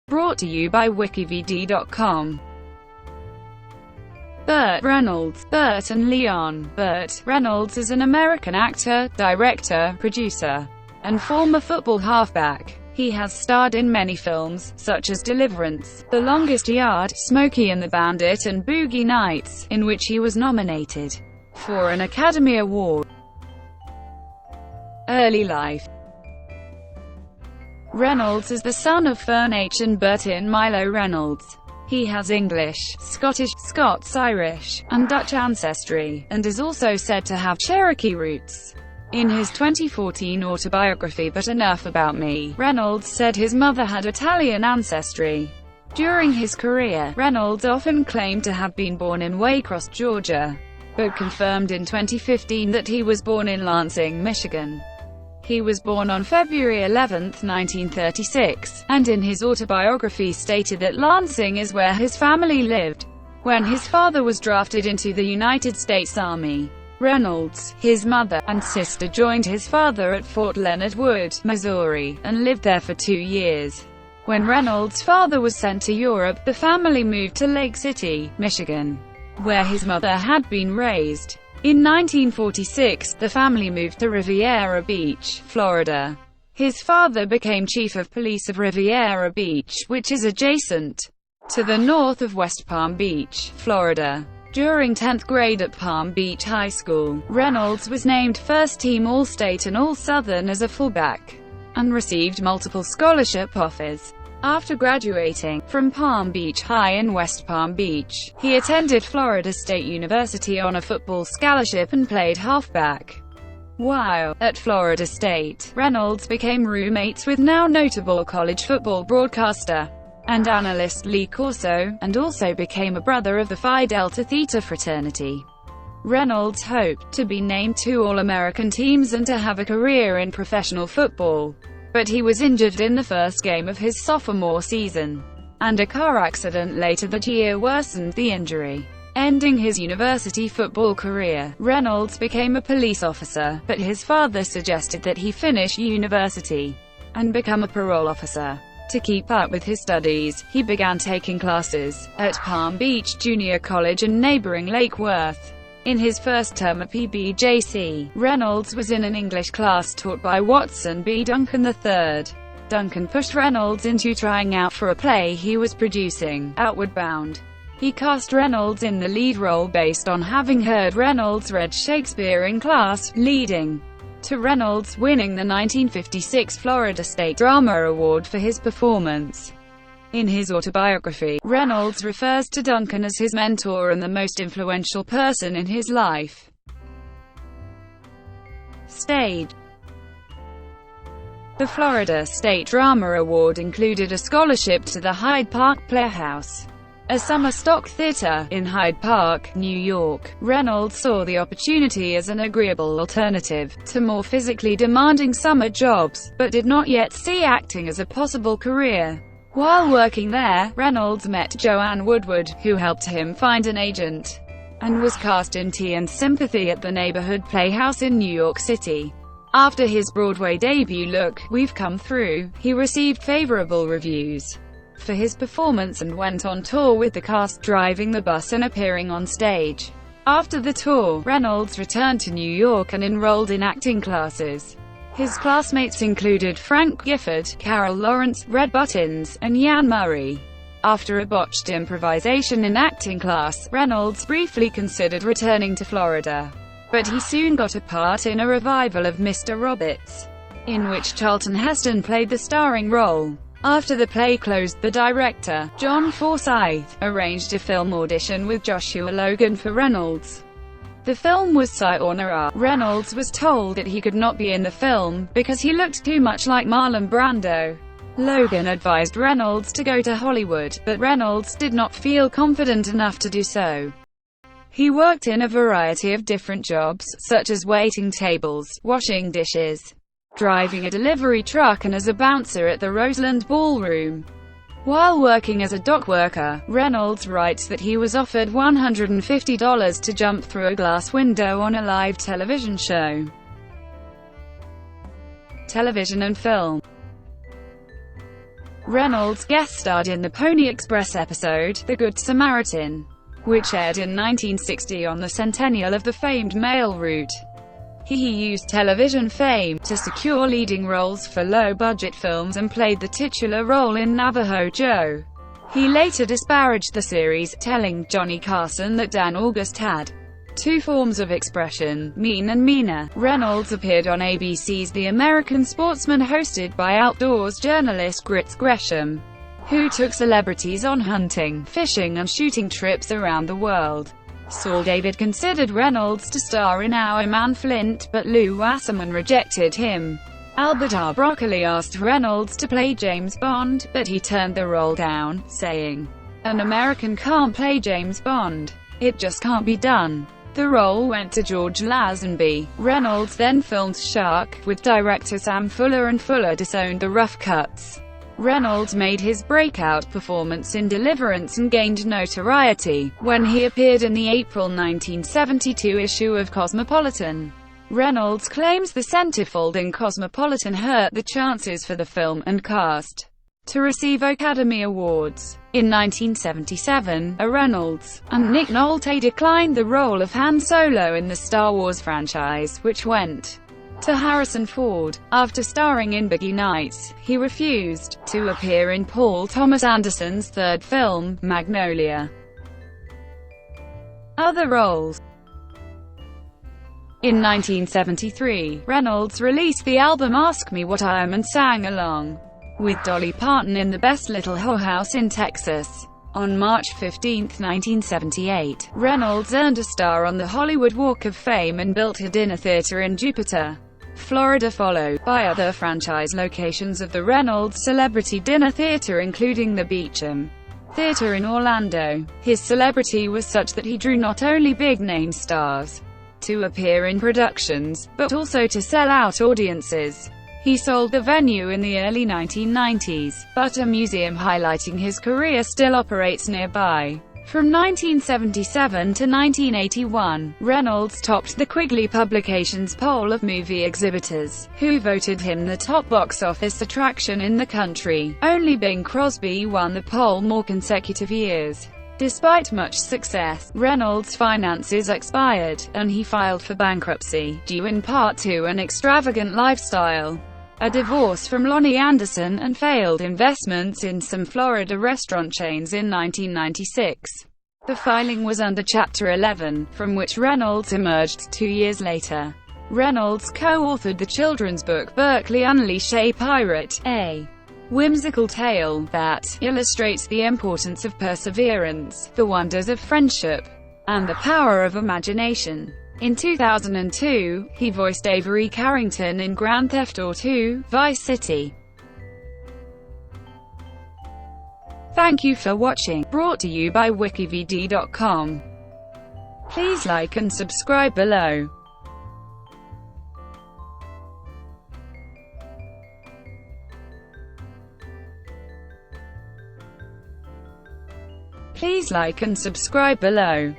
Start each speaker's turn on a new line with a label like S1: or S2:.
S1: Brought to you by WikiVidi.com. Burt Reynolds, Burton Leon. Burt Reynolds is an American actor, director, producer, and former football halfback. He has starred in many films, such as Deliverance, The Longest Yard, Smokey and the Bandit and Boogie Nights, in which he was nominated for an Academy Award. Early life. Reynolds is the son of Fern H. and Burton Milo Reynolds. He has English, Scottish, Scots-Irish, and Dutch ancestry, and is also said to have Cherokee roots. In his 2014 autobiography But Enough About Me, Reynolds said his mother had Italian ancestry. During his career, Reynolds often claimed to have been born in Waycross, Georgia, but confirmed in 2015 that he was born in Lansing, Michigan. He was born on February 11, 1936, and in his autobiography stated that Lansing is where his family lived when his father was drafted into the United States Army. Reynolds, his mother, and sister joined his father at Fort Leonard Wood, Missouri, and lived there for 2 years. When Reynolds' father was sent to Europe, the family moved to Lake City, Michigan, where his mother had been raised. In 1946, the family moved to Riviera Beach, Florida. His father became chief of police of Riviera Beach, which is adjacent to the north of West Palm Beach, Florida. During 10th grade at Palm Beach High School, Reynolds was named first-team All-State and All-Southern as a fullback, and received multiple scholarship offers. After graduating from Palm Beach High in West Palm Beach, he attended Florida State University on a football scholarship and played halfback. While at Florida State, Reynolds became roommates with now notable college football broadcaster and analyst Lee Corso, and also became a brother of the Phi Delta Theta fraternity. Reynolds hoped to be named 2 All-American teams and to have a career in professional football, but he was injured in the first game of his sophomore season, and a car accident later that year worsened the injury, ending his university football career. Reynolds became a police officer, but his father suggested that he finish university and become a parole officer. To keep up with his studies, he began taking classes at Palm Beach Junior College and neighboring Lake Worth. In his first term at PBJC, Reynolds was in an English class taught by Watson B. Duncan III. Duncan pushed Reynolds into trying out for a play he was producing, Outward Bound. He cast Reynolds in the lead role based on having heard Reynolds read Shakespeare in class, leading to Reynolds winning the 1956 Florida State Drama Award for his performance. In his autobiography, Reynolds refers to Duncan as his mentor and the most influential person in his life. Stage. The Florida State Drama Award included a scholarship to the Hyde Park Playhouse, a summer stock theater in Hyde Park, New York. Reynolds saw the opportunity as an agreeable alternative to more physically demanding summer jobs, but did not yet see acting as a possible career. While working there, Reynolds met Joanne Woodward, who helped him find an agent, and was cast in Tea and Sympathy at the Neighborhood Playhouse in New York City. After his Broadway debut Look, We've Come Through, he received favorable reviews for his performance and went on tour with the cast, driving the bus and appearing on stage. After the tour, Reynolds returned to New York and enrolled in acting classes. His classmates included Frank Gifford, Carol Lawrence, Red Buttons, and Jan Murray. After a botched improvisation in acting class, Reynolds briefly considered returning to Florida, but he soon got a part in a revival of Mr. Roberts, in which Charlton Heston played the starring role. After the play closed, the director, John Forsythe, arranged a film audition with Joshua Logan for Reynolds. The film was Sayonara. Reynolds was told that he could not be in the film, because he looked too much like Marlon Brando. Logan advised Reynolds to go to Hollywood, but Reynolds did not feel confident enough to do so. He worked in a variety of different jobs, such as waiting tables, washing dishes, driving a delivery truck and as a bouncer at the Roseland Ballroom. While working as a dock worker, Reynolds writes that he was offered $150 to jump through a glass window on a live television show. Television and film. Reynolds guest starred in the Pony Express episode, The Good Samaritan, which aired in 1960 on the centennial of the famed mail route. He used television fame to secure leading roles for low-budget films and played the titular role in Navajo Joe. He later disparaged the series, telling Johnny Carson that Dan August had two forms of expression, mean and meaner. Reynolds appeared on ABC's The American Sportsman, hosted by outdoors journalist Grits Gresham, who took celebrities on hunting, fishing and shooting trips around the world. Saul David considered Reynolds to star in Our Man Flint, but Lou Wasserman rejected him. Albert R. Broccoli asked Reynolds to play James Bond, but he turned the role down, saying, "An American can't play James Bond. It just can't be done." The role went to George Lazenby. Reynolds then filmed Shark with director Sam Fuller, and Fuller disowned the rough cuts. Reynolds made his breakout performance in Deliverance and gained notoriety when he appeared in the April 1972 issue of Cosmopolitan. Reynolds claims the centerfold in Cosmopolitan hurt the chances for the film and cast to receive Academy Awards. In 1977, Reynolds and Nick Nolte declined the role of Han Solo in the Star Wars franchise, which went to Harrison Ford. After starring in Boogie Nights, he refused to appear in Paul Thomas Anderson's third film, Magnolia. Other roles. In 1973, Reynolds released the album Ask Me What I Am and sang along with Dolly Parton in The Best Little Whorehouse in Texas. On March 15, 1978, Reynolds earned a star on the Hollywood Walk of Fame and built a dinner theater in Jupiter, Florida, followed by other franchise locations of the Reynolds Celebrity Dinner Theater, including the Beecham Theater in Orlando. His celebrity was such that he drew not only big-name stars to appear in productions, but also to sell out audiences. He sold the venue in the early 1990s, but a museum highlighting his career still operates nearby. From 1977 to 1981, Reynolds topped the Quigley Publications poll of movie exhibitors, who voted him the top box office attraction in the country. Only Bing Crosby won the poll more consecutive years. Despite much success, Reynolds' finances expired, and he filed for bankruptcy, due in part to an extravagant lifestyle, a divorce from Lonnie Anderson, and failed investments in some Florida restaurant chains in 1996. The filing was under Chapter 11, from which Reynolds emerged 2 years later. Reynolds co-authored the children's book Berkeley Unleash, a Pirate, a whimsical tale that illustrates the importance of perseverance, the wonders of friendship, and the power of imagination. In 2002, he voiced Avery Carrington in Grand Theft Auto: Vice City. Thank you for watching, brought to you by WikiVidi.com. Please like and subscribe below. Please like and subscribe below.